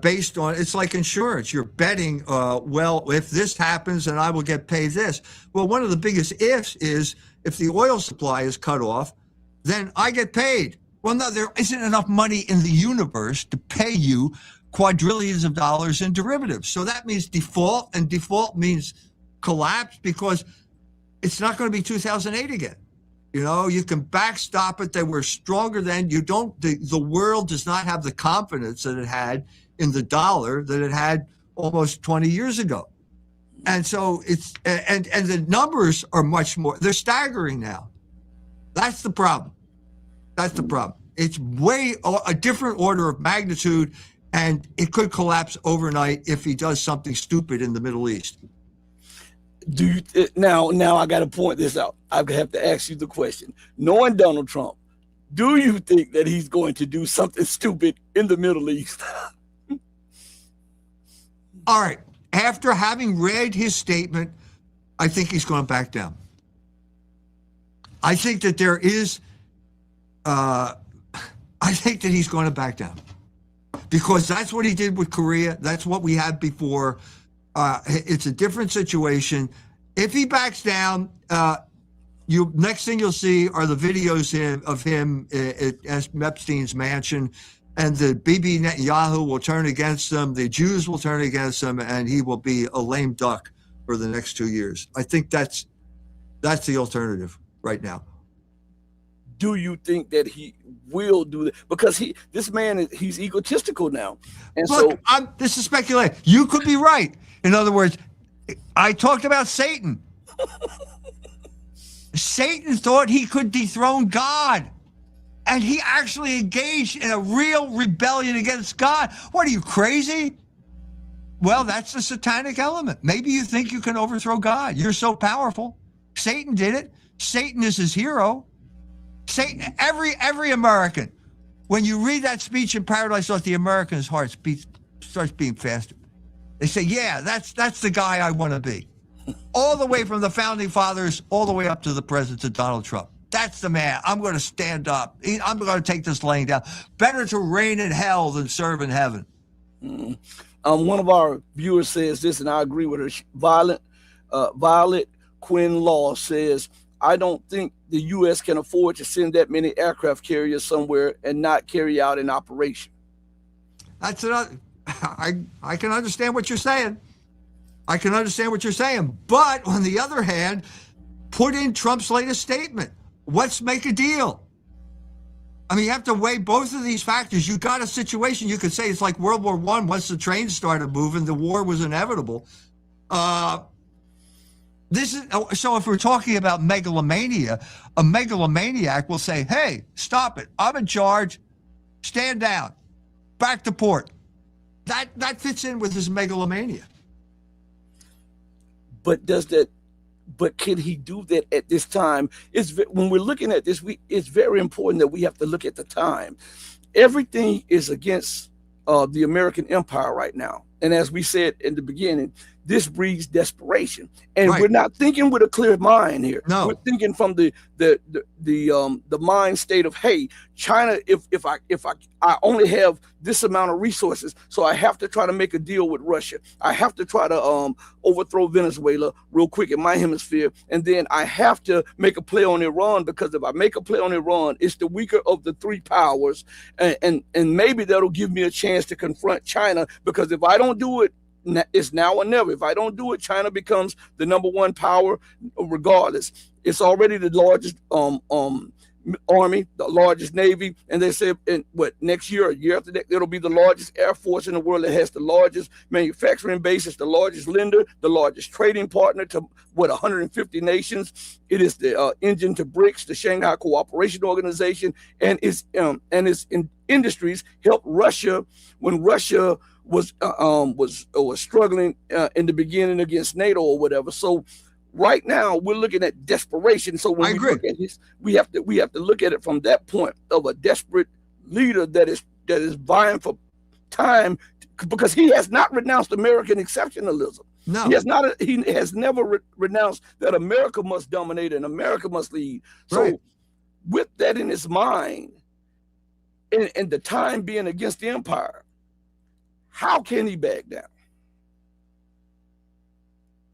based on, it's like insurance. You're betting, well, if this happens, then I will get paid this. Well, one of the biggest ifs is if the oil supply is cut off, then I get paid. Well, no, there isn't enough money in the universe to pay you quadrillions of dollars in derivatives. So that means default, and default means collapse, because it's not going to be 2008 again. You can backstop it. They were stronger then. The world does not have the confidence that it had in the dollar that it had almost 20 years ago. And so and the numbers are much more, they're staggering now. That's the problem. It's way a different order of magnitude, and it could collapse overnight if he does something stupid in the Middle East. Do you now I got to point this out. I have to ask you the question. Knowing Donald Trump, do you think that he's going to do something stupid in the Middle East? All right. After having read his statement, I think he's going to back down. I think that there is, I think that he's going to back down, because that's what he did with Korea. That's what we had before. It's a different situation. If he backs down, next thing you'll see are the videos of him at Epstein's mansion, and the Bibi Netanyahu will turn against them. The Jews will turn against him, and he will be a lame duck for the next 2 years. I think that's the alternative right now. Do you think that he will do that? Because this man he's egotistical now, and look, this is speculation. You could be right. In other words, I talked about Satan. Satan thought he could dethrone God, and he actually engaged in a real rebellion against God. What, are you crazy? Well, that's the satanic element. Maybe you think you can overthrow God. You're so powerful. Satan did it. Satan is his hero. Satan, every American, when you read that speech in Paradise Lost, the American's heart starts beating faster. They say, yeah, that's the guy I want to be. All the way from the founding fathers, all the way up to the president, to Donald Trump. That's the man. I'm going to stand up. I'm going to take this laying down. Better to reign in hell than serve in heaven. One of our viewers says this, and I agree with her. Violet Quinn Law says, I don't think the U.S. can afford to send that many aircraft carriers somewhere and not carry out an operation. That's another. I can understand what you're saying. But on the other hand, put in Trump's latest statement. Let's make a deal. I mean, you have to weigh both of these factors. You got a situation, you could say it's like World War I. Once the trains started moving, the war was inevitable. So if we're talking about megalomania, a megalomaniac will say, hey, stop it. I'm in charge. Stand down. Back to port. That fits in with his megalomania. But can he do that at this time? When we're looking at this, it's very important that we have to look at the time. Everything is against the American empire right now. And as we said in the beginning, this breeds desperation. And Right. we're not thinking with a clear mind here. We're No. thinking from the mind state of, hey, China, if I only have this amount of resources, so I have to try to make a deal with Russia. I have to try to overthrow Venezuela real quick in my hemisphere, and then I have to make a play on Iran, because if I make a play on Iran, it's the weaker of the three powers, and maybe that'll give me a chance to confront China, because if I don't do it, it's now or never. If I don't do it, China becomes the number one power regardless. It's already the largest army, the largest navy, and they said next year, a year after that, it'll be the largest air force in the world. It has the largest manufacturing base, it's the largest lender, the largest trading partner to 150 nations. It is the engine to BRICS, the Shanghai Cooperation Organization, and its industries helped Russia when Russia was struggling in the beginning against NATO or whatever. So right now we're looking at desperation. So when I we agree. look at this, we have to look at it from that point of a desperate leader that is vying for time, because he has not renounced American exceptionalism. No. He has never renounced that America must dominate and America must lead. So Right. with that in his mind, and the time being against the empire, how can he back down?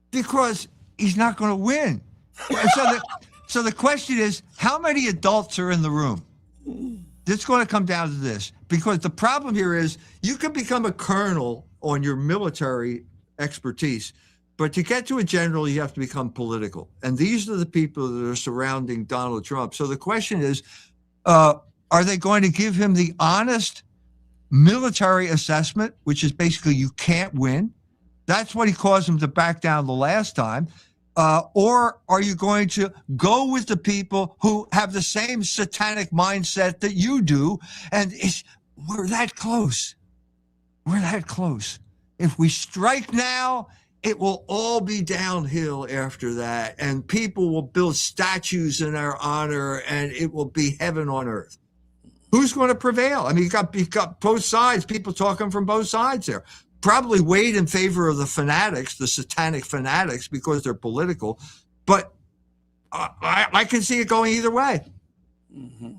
Because he's not going to win. So the question is, how many adults are in the room? It's going to come down to this, because the problem here is you can become a colonel on your military expertise, but to get to a general, you have to become political. And these are the people that are surrounding Donald Trump. So the question is, are they going to give him the honest military assessment, which is basically you can't win? That's what he caused him to back down the last time. Or are you going to go with the people who have the same satanic mindset that you do? And we're that close. We're that close. If we strike now, it will all be downhill after that. And people will build statues in our honor, and it will be heaven on earth. Who's going to prevail? I mean, you've got both sides, people talking from both sides there. Probably weighed in favor of the fanatics, the satanic fanatics, because they're political. But I can see it going either way. Mm-hmm.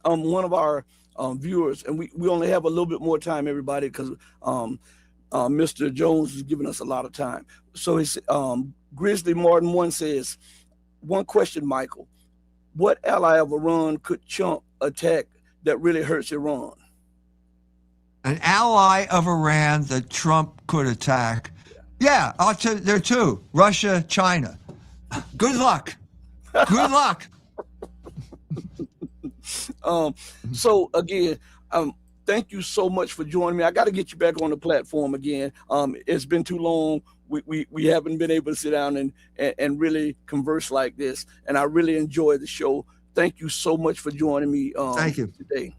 One of our viewers, and we only have a little bit more time, everybody, because Mr. Jones is giving us a lot of time. So it's Grizzly Martin 1 says, one question, Michael. What ally of Iran could Trump attack that really hurts Iran? An ally of Iran that Trump could attack. Yeah, I'll tell you, there are two: Russia, China. Good luck. Good luck. So again, thank you so much for joining me. I got to get you back on the platform again. It's been too long. We haven't been able to sit down and really converse like this, and I really enjoyed the show. Thank you so much for joining me. Thank you today.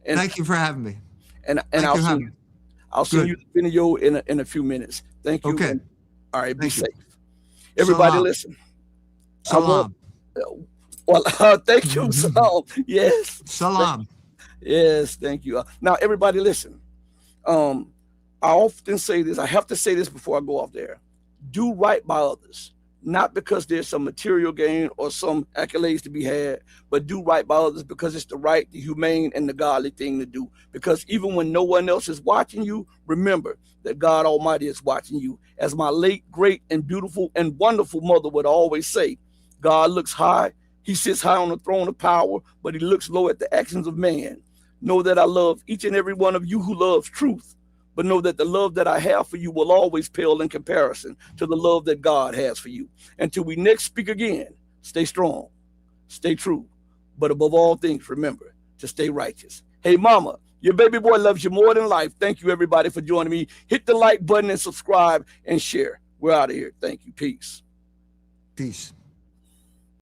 And thank you for having me. And I'll send you the video in a few minutes. Thank you. Okay. And, all right. Be Thank you. safe. Everybody, Salam. listen. Salam. Well, thank you. Salam. Yes. Salam. Yes. Thank you. Now, everybody, listen. I often say this. I have to say this before I go off there. Do right by others. Not because there's some material gain or some accolades to be had, but do right by others because it's the right, the humane, and the godly thing to do. Because even when no one else is watching you, remember that God Almighty is watching you. As my late, great, and beautiful and wonderful mother would always say, God looks high. He sits high on the throne of power, but he looks low at the actions of man. Know that I love each and every one of you who loves truth. But know that the love that I have for you will always pale in comparison to the love that God has for you. Until we next speak again, stay strong, stay true, but above all things, remember to stay righteous. Hey, mama, your baby boy loves you more than life. Thank you, everybody, for joining me. Hit the like button and subscribe and share. We're out of here. Thank you. Peace. Peace.